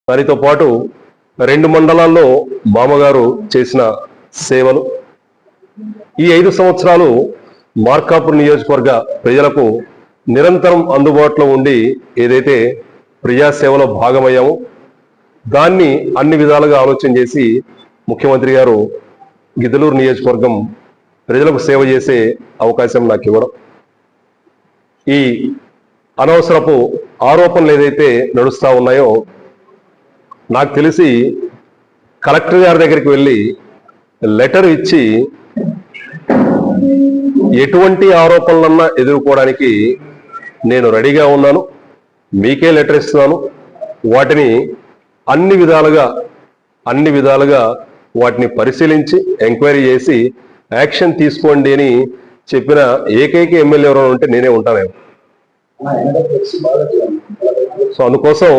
దానితో పాటు 2 మండలాల్లో బామ్మగారు చేసిన సేవలు, ఈ 5 సంవత్సరాలు మార్కాపురం నియోజకవర్గ ప్రజలకు నిరంతరం అందుబాటులో ఉండి ఏదైతే ప్రజాసేవలో భాగమయ్యామో దాన్ని అన్ని విధాలుగా ఆలోచన చేసి ముఖ్యమంత్రి గారు గిద్దలూరు నియోజకవర్గం ప్రజలకు సేవ చేసే అవకాశం నాకు ఇవ్వడం, ఈ అనవసరపు ఆరోపణలు ఏదైతే నడుస్తూ ఉన్నాయో నాకు తెలిసి కలెక్టర్ గారి దగ్గరికి వెళ్ళి లెటర్ ఇచ్చి ఎటువంటి ఆరోపణలన్నా ఎదుర్కోవడానికి నేను రెడీగా ఉన్నాను, మీకే లెటర్ ఇస్తున్నాను, వాటిని అన్ని విధాలుగా వాటిని పరిశీలించి ఎంక్వైరీ చేసి యాక్షన్ తీసుకోండి అని చెప్పిన ఏకైక ఎమ్మెల్యే ఎవరైనా ఉంటే నేనే ఉంటాను. సో అందుకోసం